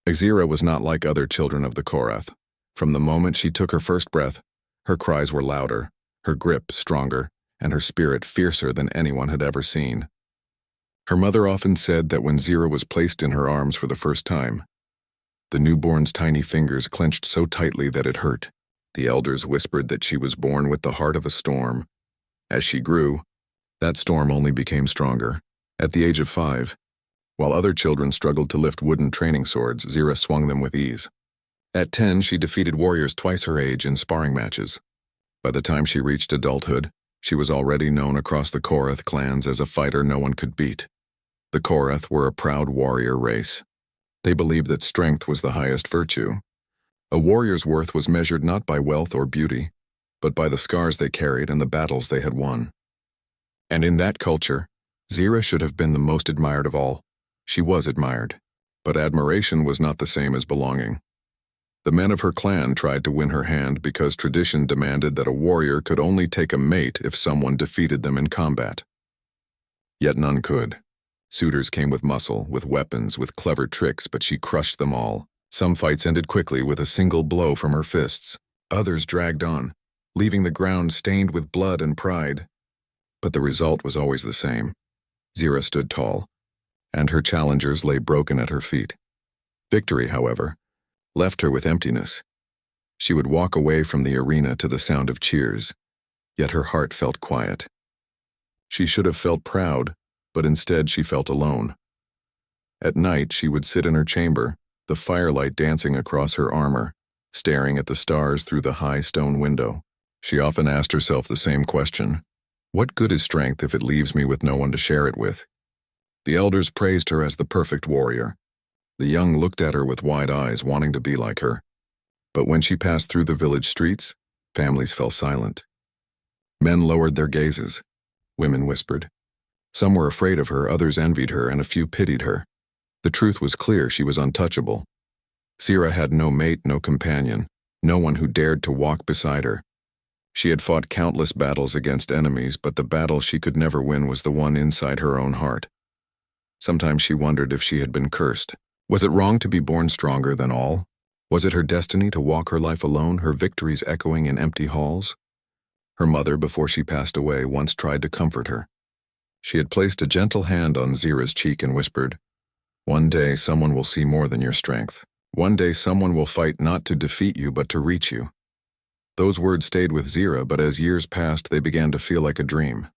Azira was not like other children of the Korath. From the moment she took her first breath, her cries were louder, her grip stronger, and her spirit fiercer than anyone had ever seen. Her mother often said that when Zira was placed in her arms for the first time, the newborn's tiny fingers clenched so tightly that it hurt. The elders whispered that she was born with the heart of a storm. As she grew, that storm only became stronger. At the age of 5, while other children struggled to lift wooden training swords, Zira swung them with ease. At 10, she defeated warriors twice her age in sparring matches. By the time she reached adulthood, she was already known across the Korath clans as a fighter no one could beat. The Korath were a proud warrior race. They believed that strength was the highest virtue. A warrior's worth was measured not by wealth or beauty, but by the scars they carried and the battles they had won. And in that culture, Zira should have been the most admired of all. She was admired, but admiration was not the same as belonging. The men of her clan tried to win her hand because tradition demanded that a warrior could only take a mate if someone defeated them in combat. Yet none could. Suitors came with muscle, with weapons, with clever tricks, but she crushed them all. Some fights ended quickly with a single blow from her fists. Others dragged on, leaving the ground stained with blood and pride. But the result was always the same. Zira stood tall, and her challengers lay broken at her feet. Victory, however, left her with emptiness. She would walk away from the arena to the sound of cheers, yet her heart felt quiet. She should have felt proud, but instead she felt alone. At night she would sit in her chamber, the firelight dancing across her armor, staring at the stars through the high stone window. She often asked herself the same question: what good is strength if it leaves me with no one to share it with? The elders praised her as the perfect warrior. The young looked at her with wide eyes, wanting to be like her. But when she passed through the village streets, families fell silent. Men lowered their gazes. Women whispered. Some were afraid of her, others envied her, and a few pitied her. The truth was clear: she was untouchable. Zira had no mate, no companion, no one who dared to walk beside her. She had fought countless battles against enemies, but the battle she could never win was the one inside her own heart. Sometimes she wondered if she had been cursed. Was it wrong to be born stronger than all? Was it her destiny to walk her life alone, her victories echoing in empty halls? Her mother, before she passed away, once tried to comfort her. She had placed a gentle hand on Zira's cheek and whispered, "One day someone will see more than your strength. One day someone will fight not to defeat you but to reach you." Those words stayed with Zira, but as years passed they began to feel like a dream.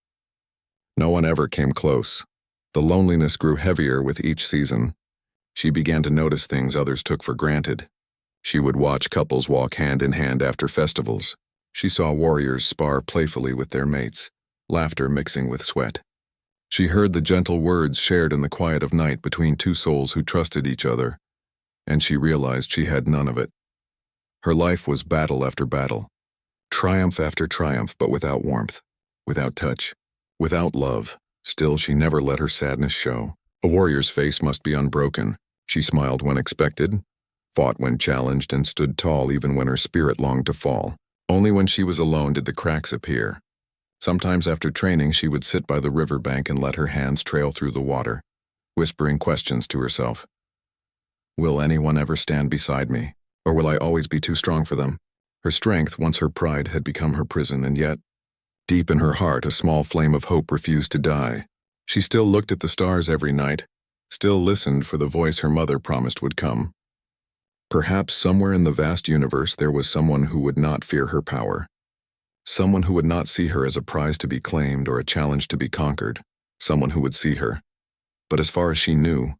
No one ever came close. The loneliness grew heavier with each season. She began to notice things others took for granted. She would watch couples walk hand in hand after festivals. She saw warriors spar playfully with their mates, laughter mixing with sweat. She heard the gentle words shared in the quiet of night between two souls who trusted each other, and she realized she had none of it. Her life was battle after battle, triumph after triumph, but without warmth, without touch, without love. Still, she never let her sadness show. A warrior's face must be unbroken. She smiled when expected, fought when challenged, and stood tall even when her spirit longed to fall. Only when she was alone did the cracks appear. Sometimes after training she would sit by the riverbank and let her hands trail through the water, whispering questions to herself. Will anyone ever stand beside me? Or will I always be too strong for them? Her strength, once her pride, had become her prison, and yet, deep in her heart, a small flame of hope refused to die. She still looked at the stars every night, still listened for the voice her mother promised would come. Perhaps somewhere in the vast universe there was someone who would not fear her power. Someone who would not see her as a prize to be claimed or a challenge to be conquered. Someone who would see her. But as far as she knew,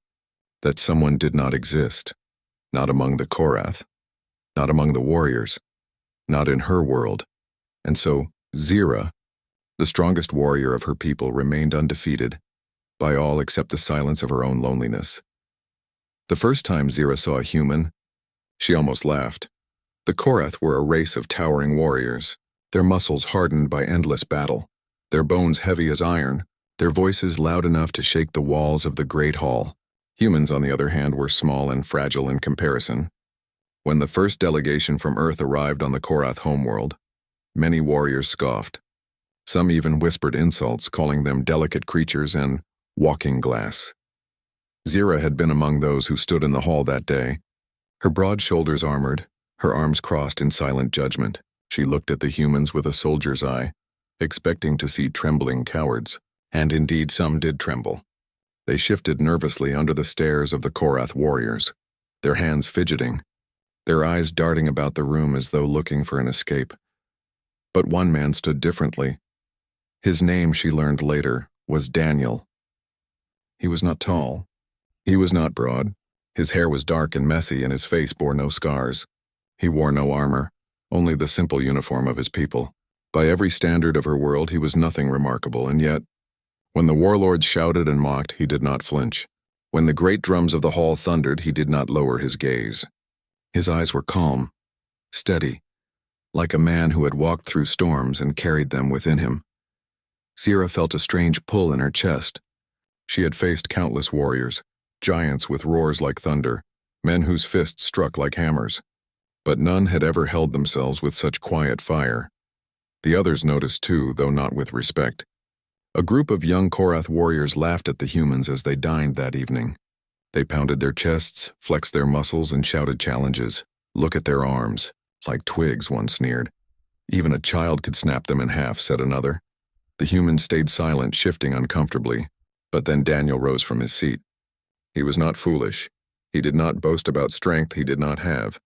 that someone did not exist. Not among the Korath. Not among the warriors. Not in her world. And so, Zira, the strongest warrior of her people, remained undefeated, by all except the silence of her own loneliness. The first time Zira saw a human, she almost laughed. The Korath were a race of towering warriors, their muscles hardened by endless battle, their bones heavy as iron, their voices loud enough to shake the walls of the great hall. Humans, on the other hand, were small and fragile in comparison. When the first delegation from Earth arrived on the Korath homeworld, many warriors scoffed. Some even whispered insults, calling them delicate creatures and walking glass. Zira had been among those who stood in the hall that day, Her broad shoulders armored, her arms crossed in silent judgment, she looked at the humans with a soldier's eye, expecting to see trembling cowards. And indeed some did tremble. They shifted nervously under the stares of the Korath warriors, their hands fidgeting, their eyes darting about the room as though looking for an escape. But one man stood differently. His name, she learned later, was Daniel. He was not tall. He was not broad. His hair was dark and messy, and his face bore no scars. He wore no armor, only the simple uniform of his people. By every standard of her world, he was nothing remarkable, and yet, when the warlords shouted and mocked, he did not flinch. When the great drums of the hall thundered, he did not lower his gaze. His eyes were calm, steady, like a man who had walked through storms and carried them within him. Zira felt a strange pull in her chest. She had faced countless warriors, giants with roars like thunder, men whose fists struck like hammers. But none had ever held themselves with such quiet fire. The others noticed too, though not with respect. A group of young Korath warriors laughed at the humans as they dined that evening. They pounded their chests, flexed their muscles, and shouted challenges. "Look at their arms, like twigs," one sneered. "Even a child could snap them in half," said another. The humans stayed silent, shifting uncomfortably. But then Daniel rose from his seat. He was not foolish. He did not boast about strength he did not have.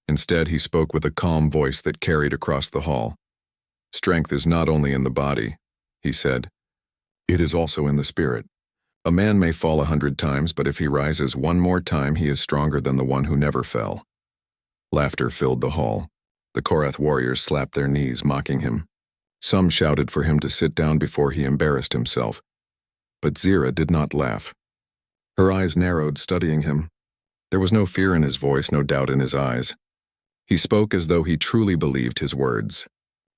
Instead, he spoke with a calm voice that carried across the hall. "Strength is not only in the body," he said. "It is also in the spirit. A man may fall 100 times, but if he rises one more time, he is stronger than the one who never fell." Laughter filled the hall. The Korath warriors slapped their knees, mocking him. Some shouted for him to sit down before he embarrassed himself. But Zira did not laugh. Her eyes narrowed, studying him. There was no fear in his voice, no doubt in his eyes. He spoke as though he truly believed his words.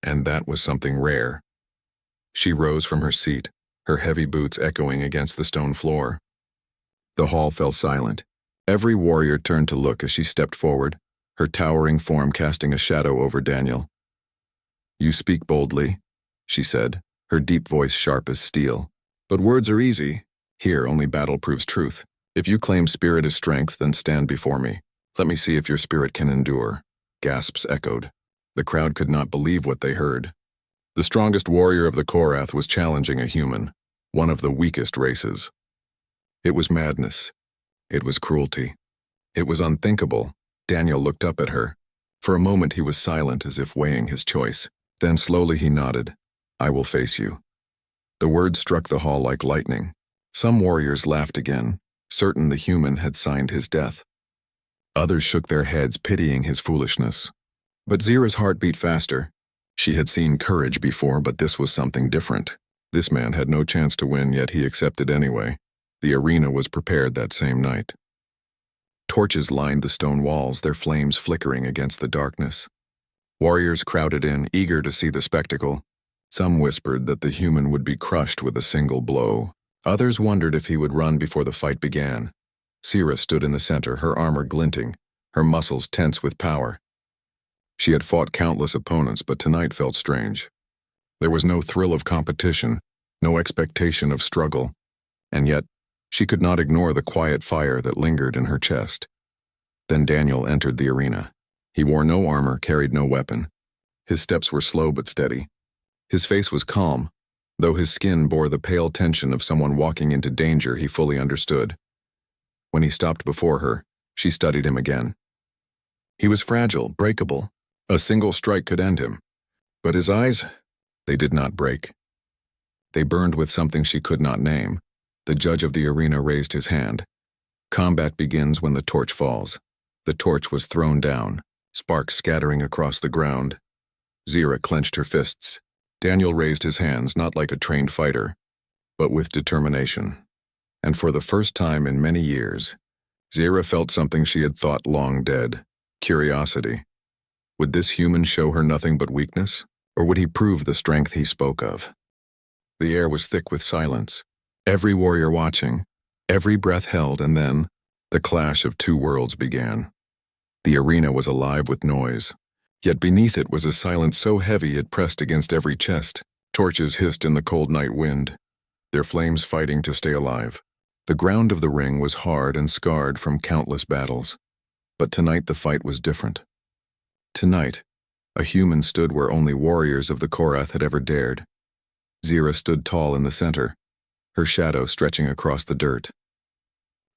And that was something rare. She rose from her seat, her heavy boots echoing against the stone floor. The hall fell silent. Every warrior turned to look as she stepped forward, her towering form casting a shadow over Daniel. "You speak boldly," she said, her deep voice sharp as steel. "But words are easy. Here only battle proves truth. If you claim spirit is strength, then stand before me. Let me see if your spirit can endure." Gasps echoed. The crowd could not believe what they heard. The strongest warrior of the Korath was challenging a human, one of the weakest races. It was madness. It was cruelty. It was unthinkable. Daniel looked up at her. For a moment he was silent, as if weighing his choice. Then slowly he nodded. "I will face you." The words struck the hall like lightning. Some warriors laughed again, certain the human had signed his death. Others shook their heads, pitying his foolishness. But Zira's heart beat faster. She had seen courage before, but this was something different. This man had no chance to win, yet he accepted anyway. The arena was prepared that same night. Torches lined the stone walls, their flames flickering against the darkness. Warriors crowded in, eager to see the spectacle. Some whispered that the human would be crushed with a single blow. Others wondered if he would run before the fight began. Zira stood in the center, her armor glinting, her muscles tense with power. She had fought countless opponents, but tonight felt strange. There was no thrill of competition, no expectation of struggle, and yet she could not ignore the quiet fire that lingered in her chest. Then Daniel entered the arena. He wore no armor, carried no weapon. His steps were slow but steady. His face was calm, though his skin bore the pale tension of someone walking into danger he fully understood. When he stopped before her, she studied him again. He was fragile, breakable. A single strike could end him. But his eyes, they did not break. They burned with something she could not name. The judge of the arena raised his hand. Combat begins when the torch falls. The torch was thrown down, sparks scattering across the ground. Zira clenched her fists. Daniel raised his hands, not like a trained fighter, but with determination. And for the first time in many years, Zira felt something she had thought long dead: curiosity. Would this human show her nothing but weakness, or would he prove the strength he spoke of? The air was thick with silence, every warrior watching, every breath held, and then the clash of two worlds began. The arena was alive with noise, yet beneath it was a silence so heavy it pressed against every chest. Torches hissed in the cold night wind, their flames fighting to stay alive. The ground of the ring was hard and scarred from countless battles. But tonight the fight was different. Tonight, a human stood where only warriors of the Korath had ever dared. Zira stood tall in the center, her shadow stretching across the dirt.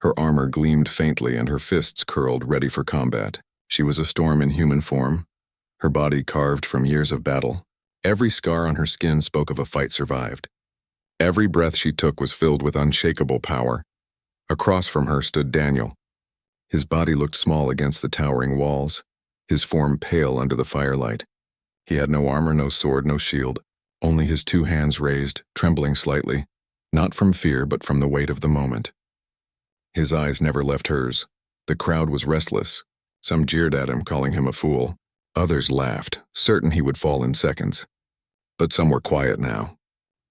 Her armor gleamed faintly and her fists curled, ready for combat. She was a storm in human form, her body carved from years of battle. Every scar on her skin spoke of a fight survived. Every breath she took was filled with unshakable power. Across from her stood Daniel. His body looked small against the towering walls, his form pale under the firelight. He had no armor, no sword, no shield, only his two hands raised, trembling slightly, not from fear but from the weight of the moment. His eyes never left hers. The crowd was restless. Some jeered at him, calling him a fool. Others laughed, certain he would fall in seconds. But some were quiet now.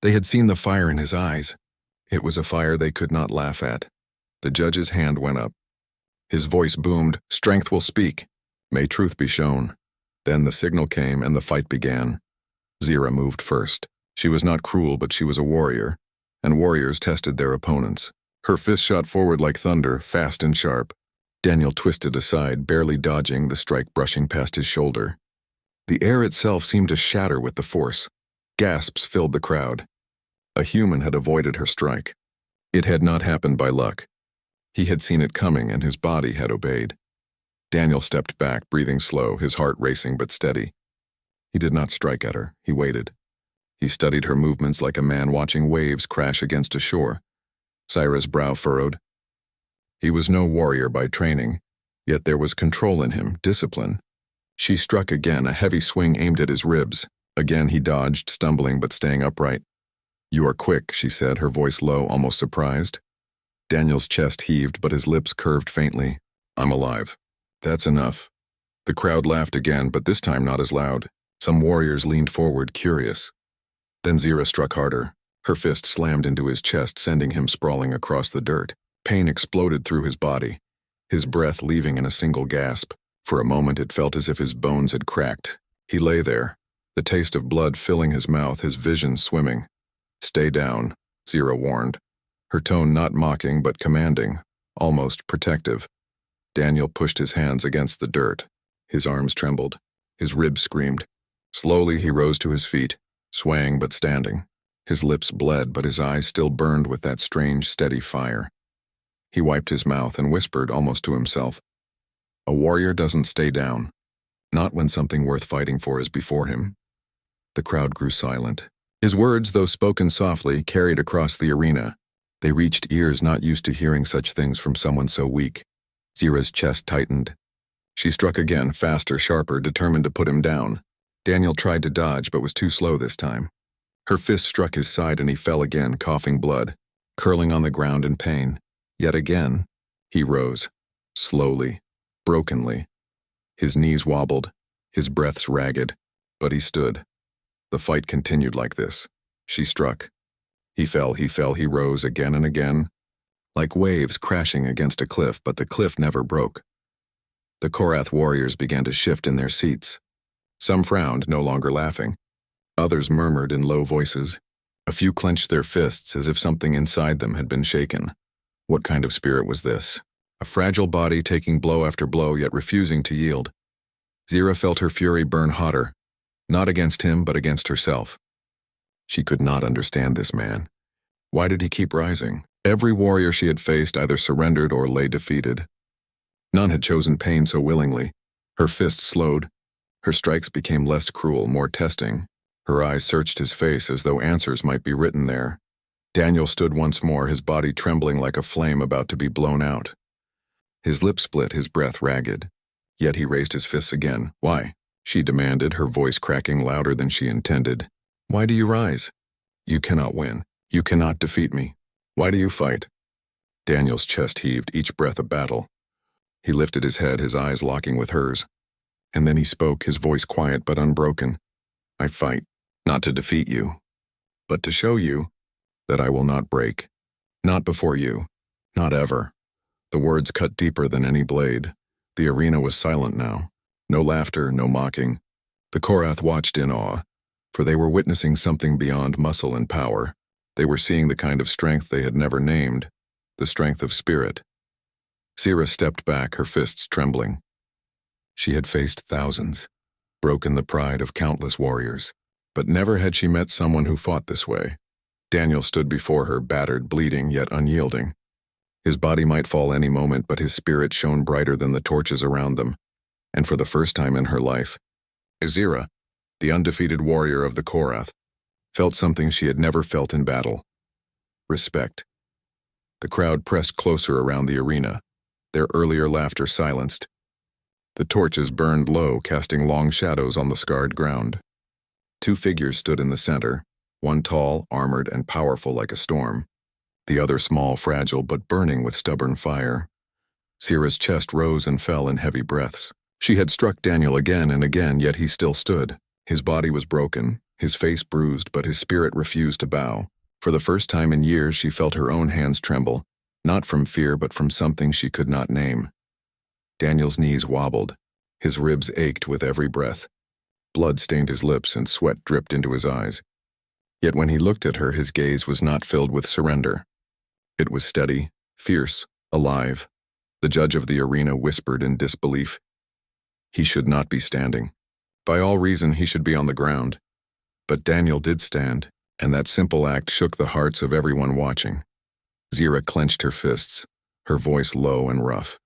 They had seen the fire in his eyes. It was a fire they could not laugh at. The judge's hand went up. His voice boomed, "Strength will speak. May truth be shown." Then the signal came and the fight began. Zira moved first. She was not cruel, but she was a warrior, and warriors tested their opponents. Her fist shot forward like thunder, fast and sharp. Daniel twisted aside, barely dodging, the strike brushing past his shoulder. The air itself seemed to shatter with the force. Gasps filled the crowd. A human had avoided her strike. It had not happened by luck. He had seen it coming and his body had obeyed. Daniel stepped back, breathing slow, his heart racing but steady. He did not strike at her. He waited. He studied her movements like a man watching waves crash against a shore. Zira's brow furrowed. He was no warrior by training, yet there was control in him, discipline. She struck again, a heavy swing aimed at his ribs. Again he dodged, stumbling but staying upright. "You are quick," she said, her voice low, almost surprised. Daniel's chest heaved, but his lips curved faintly. "I'm alive." "That's enough." The crowd laughed again, but this time not as loud. Some warriors leaned forward, curious. Then Zira struck harder. Her fist slammed into his chest, sending him sprawling across the dirt. Pain exploded through his body, his breath leaving in a single gasp. For a moment it felt as if his bones had cracked. He lay there, the taste of blood filling his mouth, his vision swimming. "Stay down," Zira warned, her tone not mocking but commanding, almost protective. Daniel pushed his hands against the dirt. His arms trembled. His ribs screamed. Slowly he rose to his feet, swaying but standing. His lips bled, but his eyes still burned with that strange, steady fire. He wiped his mouth and whispered almost to himself, "A warrior doesn't stay down. Not when something worth fighting for is before him." The crowd grew silent. His words, though spoken softly, carried across the arena. They reached ears not used to hearing such things from someone so weak. Zira's chest tightened. She struck again, faster, sharper, determined to put him down. Daniel tried to dodge, but was too slow this time. Her fist struck his side and he fell again, coughing blood, curling on the ground in pain. Yet again, he rose, slowly, brokenly. His knees wobbled, his breaths ragged, but he stood. The fight continued like this. She struck. He fell, he rose again and again, like waves crashing against a cliff, but the cliff never broke. The Korath warriors began to shift in their seats. Some frowned, no longer laughing. Others murmured in low voices. A few clenched their fists as if something inside them had been shaken. What kind of spirit was this? A fragile body taking blow after blow, yet refusing to yield. Zira felt her fury burn hotter, not against him, but against herself. She could not understand this man. Why did he keep rising? Every warrior she had faced either surrendered or lay defeated. None had chosen pain so willingly. Her fists slowed. Her strikes became less cruel, more testing. Her eyes searched his face as though answers might be written there. Daniel stood once more, his body trembling like a flame about to be blown out. His lips split, his breath ragged. Yet he raised his fists again. "Why?" she demanded, her voice cracking louder than she intended. "Why do you rise? You cannot win. You cannot defeat me. Why do you fight?" Daniel's chest heaved, each breath a battle. He lifted his head, his eyes locking with hers. And then he spoke, his voice quiet but unbroken. "I fight, not to defeat you, but to show you that I will not break. Not before you. Not ever." The words cut deeper than any blade. The arena was silent now. No laughter, no mocking. The Korath watched in awe, for they were witnessing something beyond muscle and power. They were seeing the kind of strength they had never named, the strength of spirit. Zira stepped back, her fists trembling. She had faced thousands, broken the pride of countless warriors, but never had she met someone who fought this way. Daniel stood before her, battered, bleeding, yet unyielding. His body might fall any moment, but his spirit shone brighter than the torches around them. And for the first time in her life, Azira, the undefeated warrior of the Korath, felt something she had never felt in battle: respect. The crowd pressed closer around the arena, their earlier laughter silenced. The torches burned low, casting long shadows on the scarred ground. Two figures stood in the center, one tall, armored, and powerful like a storm, the other small, fragile, but burning with stubborn fire. Sira's chest rose and fell in heavy breaths. She had struck Daniel again and again, yet he still stood. His body was broken, his face bruised, but his spirit refused to bow. For the first time in years, she felt her own hands tremble, not from fear but from something she could not name. Daniel's knees wobbled. His ribs ached with every breath. Blood stained his lips and sweat dripped into his eyes. Yet when he looked at her, his gaze was not filled with surrender. It was steady, fierce, alive. The judge of the arena whispered in disbelief. He should not be standing. By all reason, he should be on the ground. But Daniel did stand, and that simple act shook the hearts of everyone watching. Zira clenched her fists, her voice low and rough.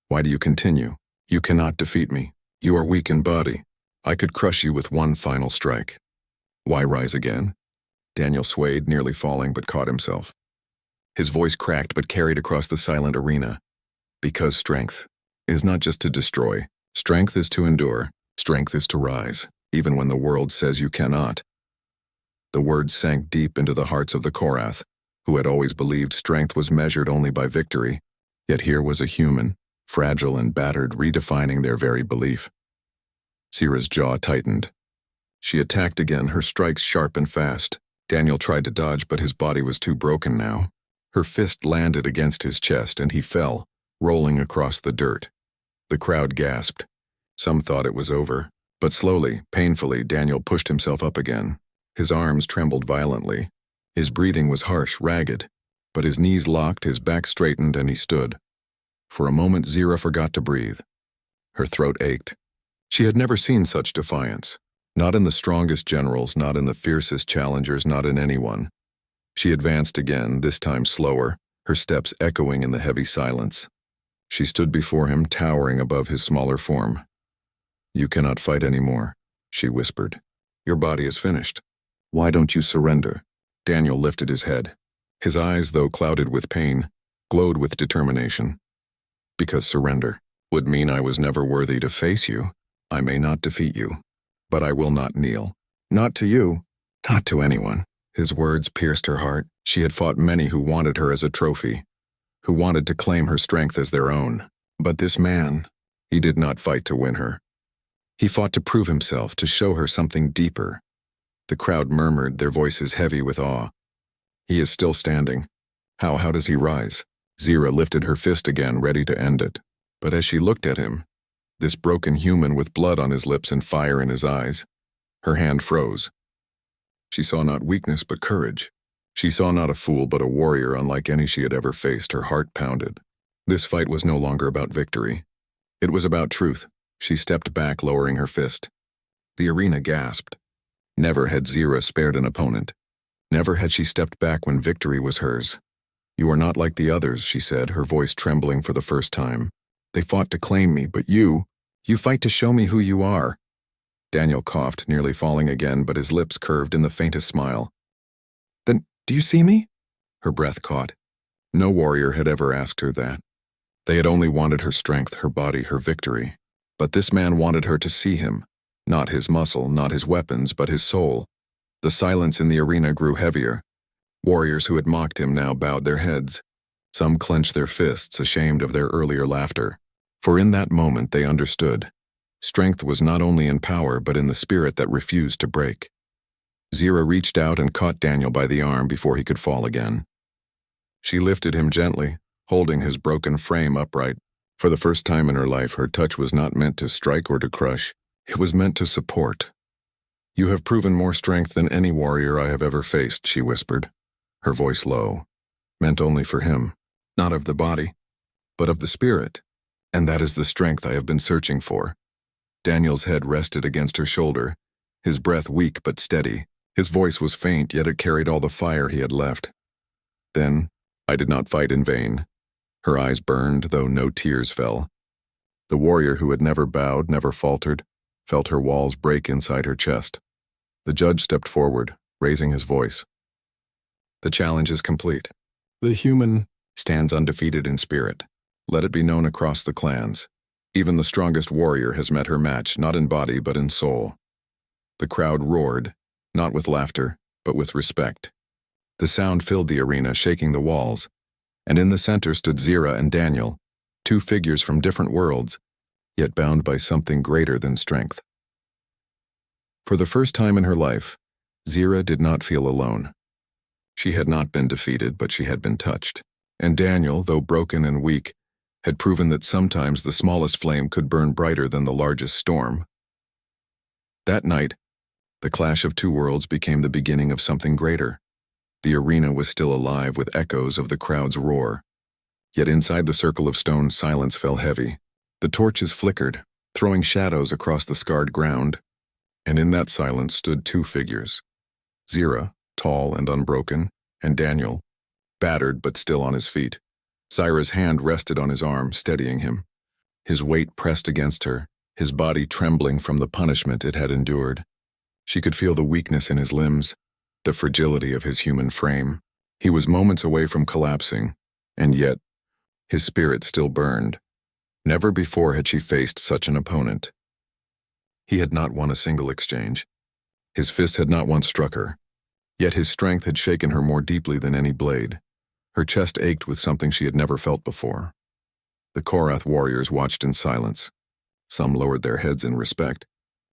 Why do you continue? You cannot defeat me. You are weak in body. I could crush you with one final strike. Why rise again? Daniel swayed, nearly falling, but caught himself. His voice cracked but carried across the silent arena. Because strength is not just to destroy. Strength is to endure. Strength is to rise, even when the world says you cannot. The words sank deep into the hearts of the Korath, who had always believed strength was measured only by victory. Yet here was a human, fragile and battered, redefining their very belief. Sira's jaw tightened. She attacked again, her strikes sharp and fast. Daniel tried to dodge, but his body was too broken now. Her fist landed against his chest, and he fell, rolling across the dirt. The crowd gasped. Some thought it was over, but slowly, painfully, Daniel pushed himself up again. His arms trembled violently. His breathing was harsh, ragged, but his knees locked, his back straightened, and he stood. For a moment, Zira forgot to breathe. Her throat ached. She had never seen such defiance. Not in the strongest generals, not in the fiercest challengers, not in anyone. She advanced again, this time slower, her steps echoing in the heavy silence. She stood before him, towering above his smaller form. You cannot fight anymore, she whispered. Your body is finished. Why don't you surrender? Daniel lifted his head. His eyes, though clouded with pain, glowed with determination. Because surrender would mean I was never worthy to face you. I may not defeat you, but I will not kneel. Not to you, not to anyone. His words pierced her heart. She had fought many who wanted her as a trophy, who wanted to claim her strength as their own. But this man, he did not fight to win her. He fought to prove himself, to show her something deeper. The crowd murmured, their voices heavy with awe. He is still standing. How does he rise? Zira lifted her fist again, ready to end it. But as she looked at him, this broken human with blood on his lips and fire in his eyes, her hand froze. She saw not weakness but courage. She saw not a fool but a warrior unlike any she had ever faced. Her heart pounded. This fight was no longer about victory. It was about truth. She stepped back, lowering her fist. The arena gasped. Never had Zira spared an opponent. Never had she stepped back when victory was hers. You are not like the others, she said, her voice trembling for the first time. They fought to claim me, but you fight to show me who you are. Daniel coughed, nearly falling again, but his lips curved in the faintest smile. Then, do you see me? Her breath caught. No warrior had ever asked her that. They had only wanted her strength, her body, her victory. But this man wanted her to see him. Not his muscle, not his weapons, but his soul. The silence in the arena grew heavier. Warriors who had mocked him now bowed their heads. Some clenched their fists, ashamed of their earlier laughter. For in that moment they understood. Strength was not only in power, but in the spirit that refused to break. Zira reached out and caught Daniel by the arm before he could fall again. She lifted him gently, holding his broken frame upright. For the first time in her life, her touch was not meant to strike or to crush. It was meant to support. You have proven more strength than any warrior I have ever faced, she whispered, her voice low, meant only for him, not of the body, but of the spirit. And that is the strength I have been searching for. Daniel's head rested against her shoulder, his breath weak but steady. His voice was faint, yet it carried all the fire he had left. Then, I did not fight in vain. Her eyes burned, though no tears fell. The warrior who had never bowed, never faltered, felt her walls break inside her chest. The judge stepped forward, raising his voice. The challenge is complete. The human stands undefeated in spirit. Let it be known across the clans. Even the strongest warrior has met her match, not in body but in soul. The crowd roared, not with laughter, but with respect. The sound filled the arena, shaking the walls, and in the center stood Zira and Daniel, two figures from different worlds, yet bound by something greater than strength. For the first time in her life, Zira did not feel alone. She had not been defeated, but she had been touched. And Daniel, though broken and weak, had proven that sometimes the smallest flame could burn brighter than the largest storm. That night, the clash of two worlds became the beginning of something greater. The arena was still alive with echoes of the crowd's roar. Yet inside the circle of stone, silence fell heavy. The torches flickered, throwing shadows across the scarred ground, and in that silence stood two figures. Zira, tall and unbroken, and Daniel, battered but still on his feet. Zira's hand rested on his arm, steadying him. His weight pressed against her, his body trembling from the punishment it had endured. She could feel the weakness in his limbs, the fragility of his human frame. He was moments away from collapsing, and yet, his spirit still burned. Never before had she faced such an opponent. He had not won a single exchange. His fist had not once struck her, yet his strength had shaken her more deeply than any blade. Her chest ached with something she had never felt before. The Korath warriors watched in silence. Some lowered their heads in respect.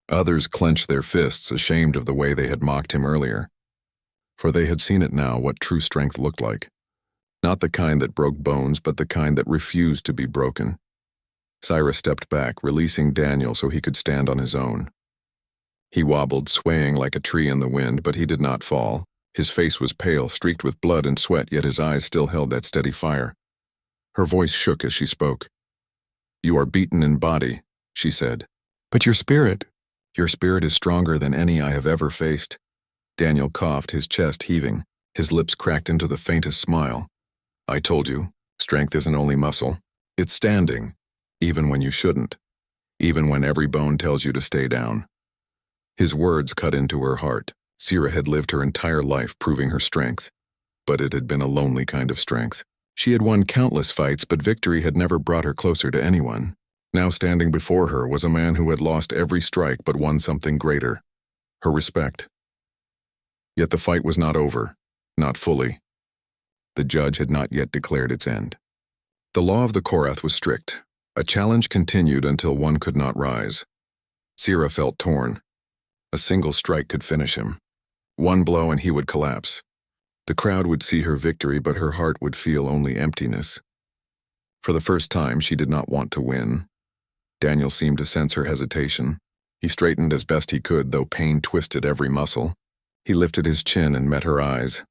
Others clenched their fists, ashamed of the way they had mocked him earlier. For they had seen it now, what true strength looked like. Not the kind that broke bones, but the kind that refused to be broken. Zira stepped back, releasing Daniel so he could stand on his own. He wobbled, swaying like a tree in the wind, but he did not fall. His face was pale, streaked with blood and sweat, yet his eyes still held that steady fire. Her voice shook as she spoke. "You are beaten in body," she said. "But your spirit is stronger than any I have ever faced." Daniel coughed, his chest heaving. His lips cracked into the faintest smile. "I told you, strength isn't only muscle. It's standing, even when you shouldn't. Even when every bone tells you to stay down." His words cut into her heart. Zira had lived her entire life proving her strength, but it had been a lonely kind of strength. She had won countless fights, but victory had never brought her closer to anyone. Now standing before her was a man who had lost every strike but won something greater, her respect. Yet the fight was not over, not fully. The judge had not yet declared its end. The law of the Korath was strict. A challenge continued until one could not rise. Zira felt torn. A single strike could finish him. One blow and he would collapse. The crowd would see her victory, but her heart would feel only emptiness. For the first time, she did not want to win. Daniel seemed to sense her hesitation. He straightened as best he could, though pain twisted every muscle. He lifted his chin and met her eyes.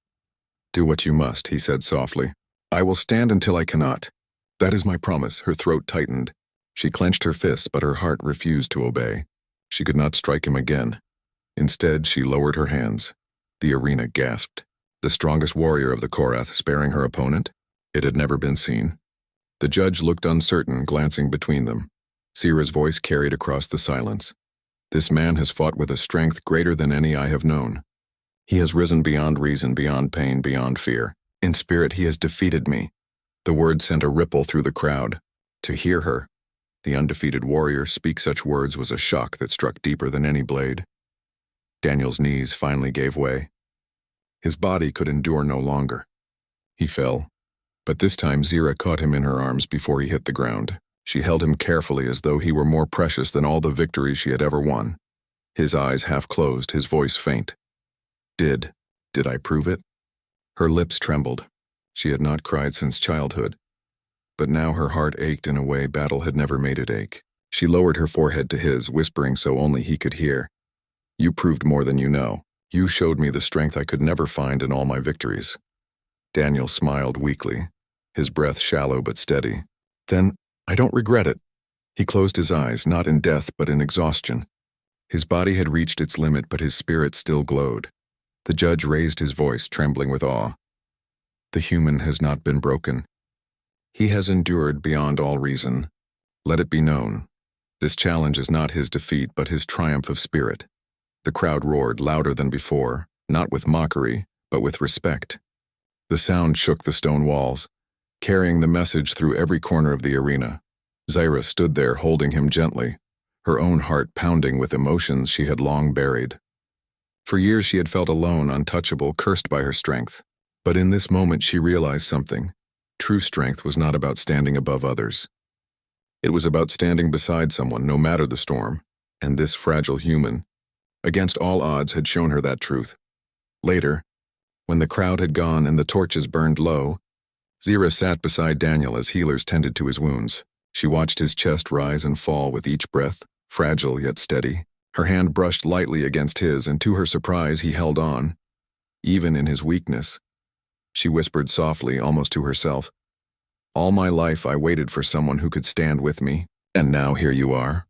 "Do what you must," he said softly. "I will stand until I cannot. That is my promise." Her throat tightened. She clenched her fists, but her heart refused to obey. She could not strike him again. Instead, she lowered her hands. The arena gasped. The strongest warrior of the Korath sparing her opponent? It had never been seen. The judge looked uncertain, glancing between them. Zira's voice carried across the silence. "This man has fought with a strength greater than any I have known. He has risen beyond reason, beyond pain, beyond fear. In spirit, he has defeated me." The words sent a ripple through the crowd. To hear her, the undefeated warrior, speak such words was a shock that struck deeper than any blade. Daniel's knees finally gave way. His body could endure no longer. He fell, but this time Zira caught him in her arms before he hit the ground. She held him carefully as though he were more precious than all the victories she had ever won. His eyes half closed, his voice faint. Did I prove it?" Her lips trembled. She had not cried since childhood, but now her heart ached in a way battle had never made it ache. She lowered her forehead to his, whispering so only he could hear. "You proved more than you know. You showed me the strength I could never find in all my victories." Daniel smiled weakly, his breath shallow but steady. "Then I don't regret it. He closed his eyes, not in death but in exhaustion. His body had reached its limit, but his spirit still glowed. The judge raised his voice, trembling with awe. The human has not been broken. He has endured beyond all reason. Let it be known. This challenge is not his defeat, but his triumph of spirit. The crowd roared louder than before, not with mockery, but with respect. The sound shook the stone walls, carrying the message through every corner of the arena. Zyra stood there holding him gently, her own heart pounding with emotions she had long buried. For years she had felt alone, untouchable, cursed by her strength. But in this moment she realized something. True strength was not about standing above others. It was about standing beside someone, no matter the storm, and this fragile human, against all odds, had shown her that truth. Later, when the crowd had gone and the torches burned low, Zyra sat beside Daniel as healers tended to his wounds. She watched his chest rise and fall with each breath, fragile yet steady. Her hand brushed lightly against his, and to her surprise he held on, even in his weakness. She whispered softly, almost to herself, "All my life I waited for someone who could stand with me, and now here you are."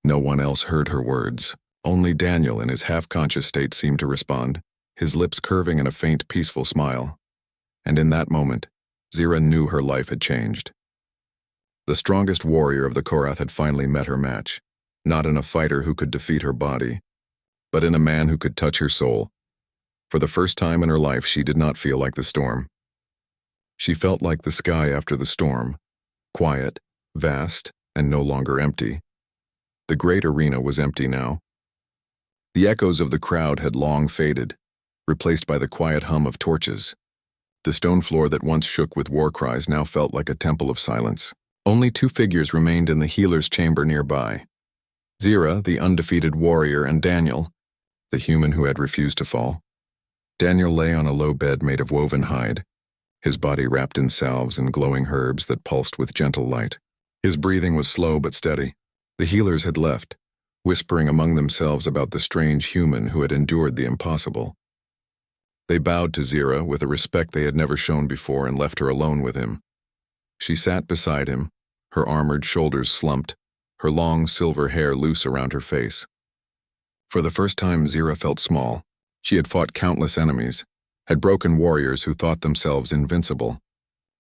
No one else heard her words. Only Daniel in his half-conscious state seemed to respond, his lips curving in a faint, peaceful smile. And in that moment, Zyra knew her life had changed. The strongest warrior of the Korath had finally met her match, not in a fighter who could defeat her body, but in a man who could touch her soul. For the first time in her life, she did not feel like the storm. She felt like the sky after the storm, quiet, vast, and no longer empty. The great arena was empty now. The echoes of the crowd had long faded, replaced by the quiet hum of torches. The stone floor that once shook with war cries now felt like a temple of silence. Only two figures remained in the healer's chamber nearby. Zyra, the undefeated warrior, and Daniel, the human who had refused to fall. Daniel lay on a low bed made of woven hide, his body wrapped in salves and glowing herbs that pulsed with gentle light. His breathing was slow but steady. The healers had left, whispering among themselves about the strange human who had endured the impossible. They bowed to Zyra with a respect they had never shown before and left her alone with him. She sat beside him, her armored shoulders slumped, her long silver hair loose around her face. For the first time, Zyra felt small. She had fought countless enemies, had broken warriors who thought themselves invincible,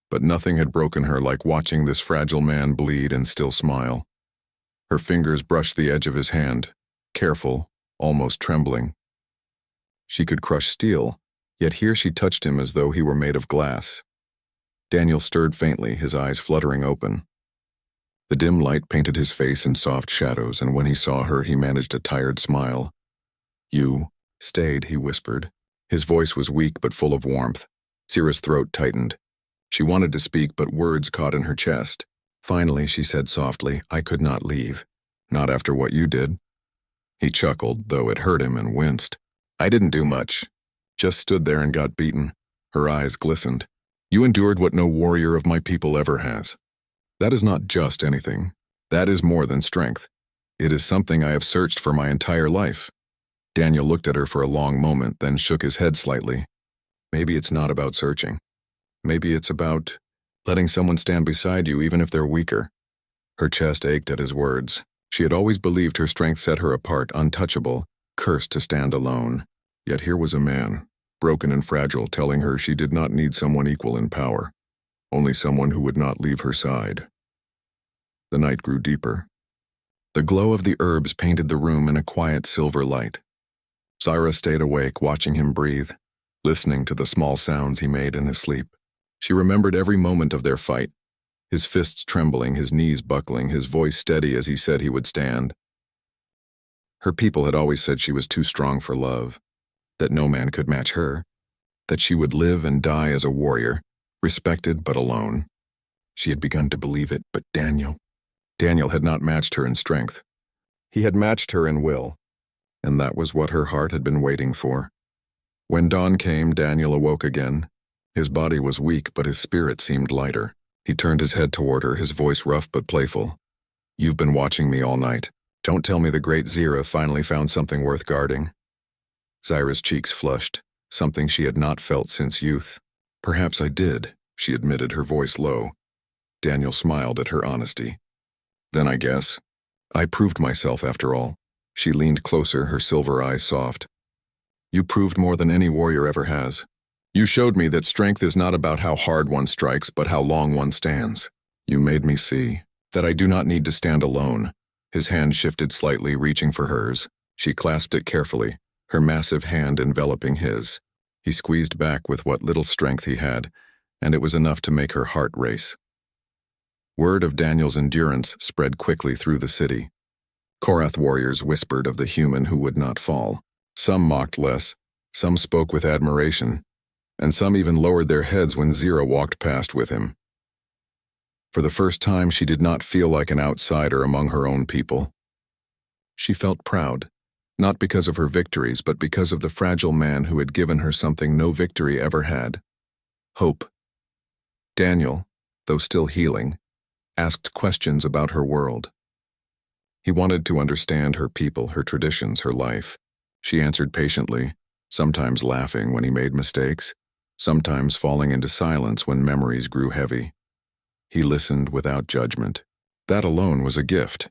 but nothing had broken her like watching this fragile man bleed and still smile. Her fingers brushed the edge of his hand, careful, almost trembling. She could crush steel, yet here she touched him as though he were made of glass. Daniel stirred faintly, his eyes fluttering open. The dim light painted his face in soft shadows, and when he saw her, he managed a tired smile. "You stayed," he whispered. His voice was weak but full of warmth. Zyra's throat tightened. She wanted to speak, but words caught in her chest. Finally, she said softly, "I could not leave. Not after what you did." He chuckled, though it hurt him, and winced. "I didn't do much. Just stood there and got beaten." Her eyes glistened. "You endured what no warrior of my people ever has. That is not just anything. That is more than strength. It is something I have searched for my entire life." Daniel looked at her for a long moment, then shook his head slightly. "Maybe it's not about searching. Maybe it's about letting someone stand beside you even if they're weaker." Her chest ached at his words. She had always believed her strength set her apart, untouchable, cursed to stand alone. Yet here was a man, broken and fragile, telling her she did not need someone equal in power, only someone who would not leave her side. The night grew deeper. The glow of the herbs painted the room in a quiet silver light. Zyra stayed awake, watching him breathe, listening to the small sounds he made in his sleep. She remembered every moment of their fight, his fists trembling, his knees buckling, his voice steady as he said he would stand. Her people had always said she was too strong for love, that no man could match her, that she would live and die as a warrior, respected but alone. She had begun to believe it, but Daniel had not matched her in strength. He had matched her in will, and that was what her heart had been waiting for. When dawn came, Daniel awoke again. His body was weak, but his spirit seemed lighter. He turned his head toward her, his voice rough but playful. "You've been watching me all night. Don't tell me the great Zyra finally found something worth guarding." Zyra's cheeks flushed, something she had not felt since youth. "Perhaps I did," she admitted, her voice low. Daniel smiled at her honesty. Then I guess I proved myself after all. She leaned closer, her silver eyes soft. You proved more than any warrior ever has. You showed me that strength is not about how hard one strikes, but how long one stands. You made me see that I do not need to stand alone. His hand shifted slightly, reaching for hers. She clasped it carefully, her massive hand enveloping his. He squeezed back with what little strength he had, and it was enough to make her heart race. Word of Daniel's endurance spread quickly through the city. Korath warriors whispered of the human who would not fall. Some mocked less, some spoke with admiration, and some even lowered their heads when Zira walked past with him. For the first time, she did not feel like an outsider among her own people. She felt proud, not because of her victories, but because of the fragile man who had given her something no victory ever had: hope. Daniel, though still healing, asked questions about her world. He wanted to understand her people, her traditions, her life. She answered patiently, sometimes laughing when he made mistakes, sometimes falling into silence when memories grew heavy. He listened without judgment. That alone was a gift.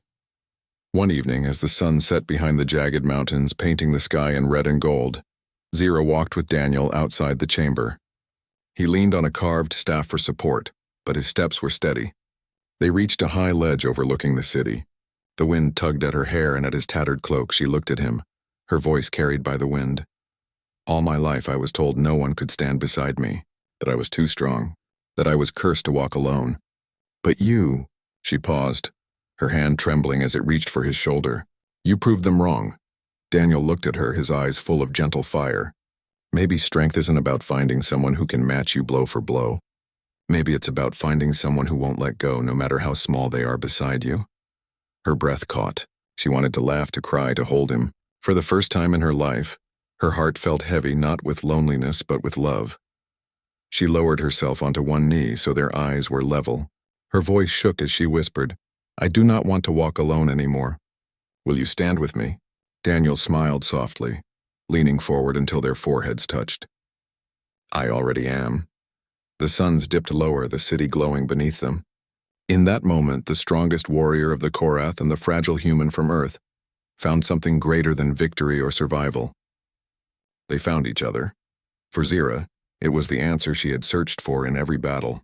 One evening, as the sun set behind the jagged mountains, painting the sky in red and gold, Zira walked with Daniel outside the chamber. He leaned on a carved staff for support, but his steps were steady. They reached a high ledge overlooking the city. The wind tugged at her hair, and at his tattered cloak she looked at him, her voice carried by the wind. All my life I was told no one could stand beside me, that I was too strong, that I was cursed to walk alone. But you, she paused, her hand trembling as it reached for his shoulder. You proved them wrong. Daniel looked at her, his eyes full of gentle fire. Maybe strength isn't about finding someone who can match you blow for blow. Maybe it's about finding someone who won't let go, no matter how small they are beside you. Her breath caught. She wanted to laugh, to cry, to hold him. For the first time in her life, her heart felt heavy, not with loneliness, but with love. She lowered herself onto one knee so their eyes were level. Her voice shook as she whispered, I do not want to walk alone anymore. Will you stand with me? Daniel smiled softly, leaning forward until their foreheads touched. I already am. The suns dipped lower, the city glowing beneath them. In that moment, the strongest warrior of the Korath and the fragile human from Earth found something greater than victory or survival. They found each other. For Zira, it was the answer she had searched for in every battle.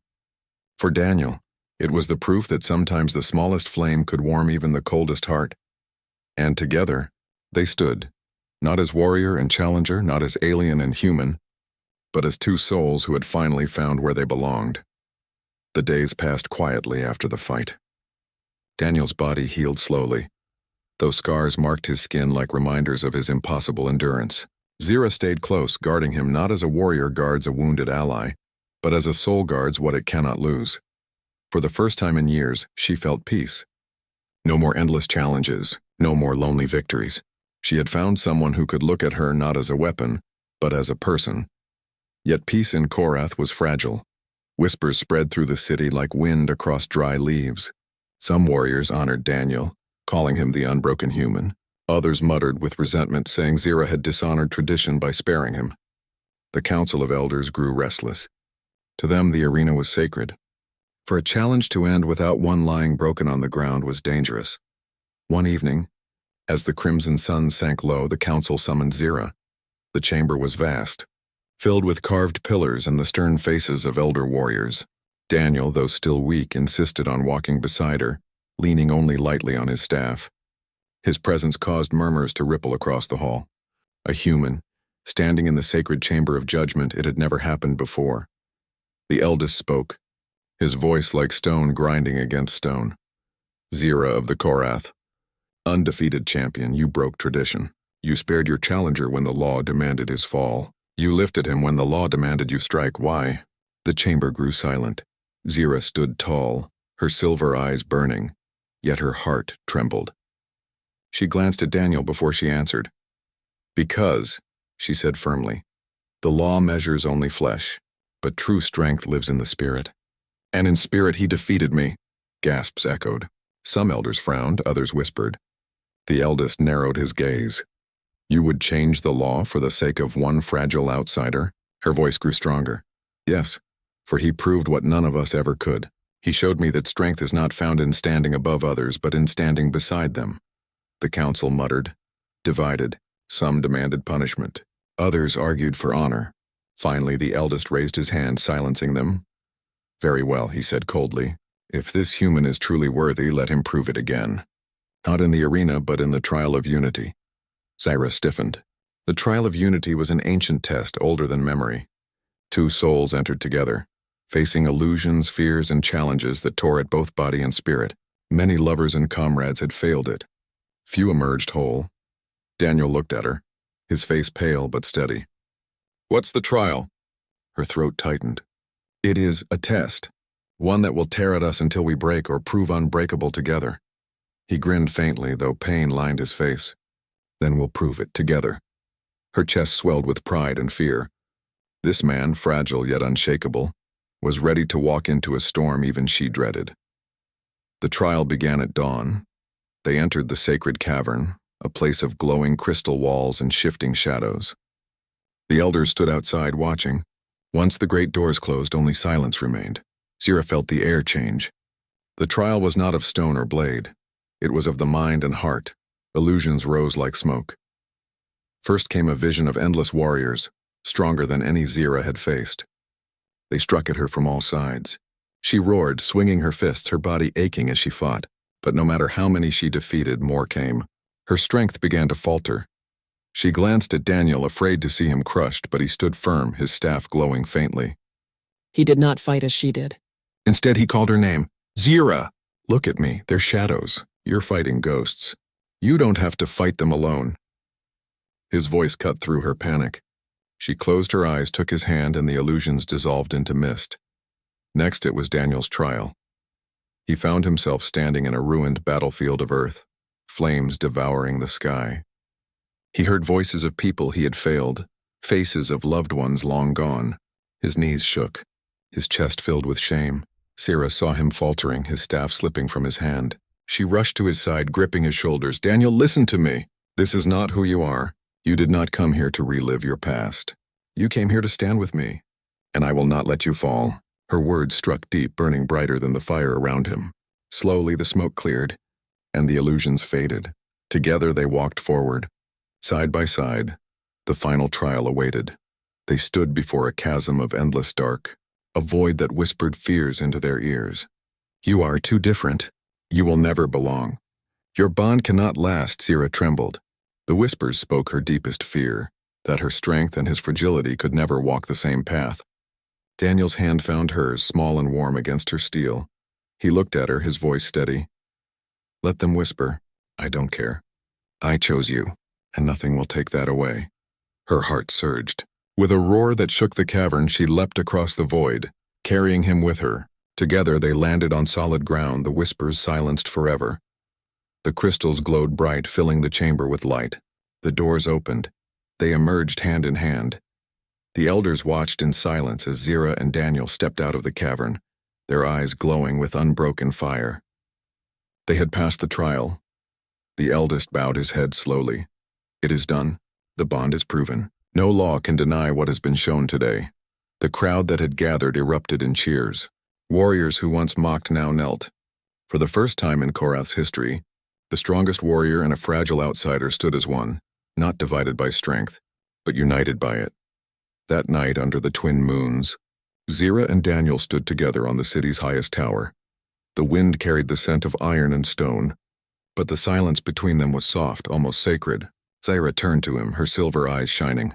For Daniel, it was the proof that sometimes the smallest flame could warm even the coldest heart. And together, they stood, not as warrior and challenger, not as alien and human, but as two souls who had finally found where they belonged. The days passed quietly after the fight. Daniel's body healed slowly, though scars marked his skin like reminders of his impossible endurance. Zira stayed close, guarding him not as a warrior guards a wounded ally, but as a soul guards what it cannot lose. For the first time in years, she felt peace. No more endless challenges, no more lonely victories. She had found someone who could look at her not as a weapon, but as a person. Yet peace in Korath was fragile. Whispers spread through the city like wind across dry leaves. Some warriors honored Daniel, calling him the unbroken human. Others muttered with resentment, saying Zira had dishonored tradition by sparing him. The council of elders grew restless. To them, the arena was sacred. For a challenge to end without one lying broken on the ground was dangerous. One evening, as the crimson sun sank low, the council summoned Zira. The chamber was vast, filled with carved pillars and the stern faces of elder warriors. Daniel, though still weak, insisted on walking beside her, leaning only lightly on his staff. His presence caused murmurs to ripple across the hall. A human, standing in the sacred chamber of judgment, it had never happened before. The eldest spoke, his voice like stone grinding against stone. Zira of the Korath, undefeated champion, you broke tradition. You spared your challenger when the law demanded his fall. You lifted him when the law demanded you strike. Why? The chamber grew silent. Zira stood tall, her silver eyes burning, yet her heart trembled. She glanced at Daniel before she answered. Because, she said firmly, the law measures only flesh, but true strength lives in the spirit. And in spirit he defeated me, gasps echoed. Some elders frowned, others whispered. The eldest narrowed his gaze. You would change the law for the sake of one fragile outsider? Her voice grew stronger. Yes, for he proved what none of us ever could. He showed me that strength is not found in standing above others, but in standing beside them. The council muttered, divided. Some demanded punishment. Others argued for honor. Finally, the eldest raised his hand, silencing them. Very well, he said coldly. If this human is truly worthy, let him prove it again. Not in the arena, but in the trial of unity. Zyra stiffened. The trial of unity was an ancient test, older than memory. Two souls entered together, facing illusions, fears, and challenges that tore at both body and spirit. Many lovers and comrades had failed it. Few emerged whole. Daniel looked at her, his face pale but steady. What's the trial? Her throat tightened. It is a test, one that will tear at us until we break or prove unbreakable together. He grinned faintly, though pain lined his face. Then we'll prove it together. Her chest swelled with pride and fear. This man, fragile yet unshakable, was ready to walk into a storm even she dreaded. The trial began at dawn. They entered the sacred cavern, a place of glowing crystal walls and shifting shadows. The elders stood outside watching. Once the great doors closed, only silence remained. Zyra felt the air change. The trial was not of stone or blade. It was of the mind and heart. Illusions rose like smoke. First came a vision of endless warriors, stronger than any Zyra had faced. They struck at her from all sides. She roared, swinging her fists, her body aching as she fought. But no matter how many she defeated, more came. Her strength began to falter. She glanced at Daniel, afraid to see him crushed, but he stood firm, his staff glowing faintly. He did not fight as she did. Instead, he called her name. Zyra! Look at me, they're shadows. You're fighting ghosts. You don't have to fight them alone. His voice cut through her panic. She closed her eyes, took his hand, and the illusions dissolved into mist. Next, it was Daniel's trial. He found himself standing in a ruined battlefield of earth, flames devouring the sky. He heard voices of people he had failed, faces of loved ones long gone. His knees shook, his chest filled with shame. Zyra saw him faltering, his staff slipping from his hand. She rushed to his side, gripping his shoulders. Daniel, listen to me. This is not who you are. You did not come here to relive your past. You came here to stand with me, and I will not let you fall. Her words struck deep, burning brighter than the fire around him. Slowly the smoke cleared, and the illusions faded. Together they walked forward. Side by side, the final trial awaited. They stood before a chasm of endless dark, a void that whispered fears into their ears. You are too different. You will never belong. Your bond cannot last, Zyra trembled. The whispers spoke her deepest fear, that her strength and his fragility could never walk the same path. Daniel's hand found hers, small and warm against her steel. He looked at her, his voice steady. Let them whisper. I don't care. I chose you, and nothing will take that away. Her heart surged. With a roar that shook the cavern, she leapt across the void, carrying him with her. Together they landed on solid ground, the whispers silenced forever. The crystals glowed bright, filling the chamber with light. The doors opened. They emerged hand in hand. The elders watched in silence as Zyra and Daniel stepped out of the cavern, their eyes glowing with unbroken fire. They had passed the trial. The eldest bowed his head slowly. It is done. The bond is proven. No law can deny what has been shown today. The crowd that had gathered erupted in cheers. Warriors who once mocked now knelt. For the first time in Korath's history, the strongest warrior and a fragile outsider stood as one, not divided by strength, but united by it. That night, under the twin moons, Zyra and Daniel stood together on the city's highest tower. The wind carried the scent of iron and stone, but the silence between them was soft, almost sacred. Zyra turned to him, her silver eyes shining.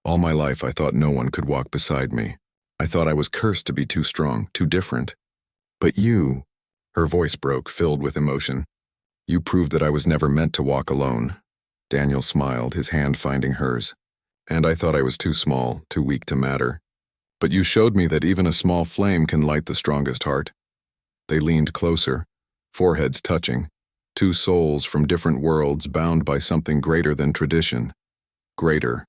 All my life I thought no one could walk beside me. I thought I was cursed to be too strong, too different. But you, her voice broke, filled with emotion. You proved that I was never meant to walk alone. Daniel smiled, his hand finding hers. And I thought I was too small, too weak to matter. But you showed me that even a small flame can light the strongest heart. They leaned closer, foreheads touching, two souls from different worlds bound by something greater than tradition. Greater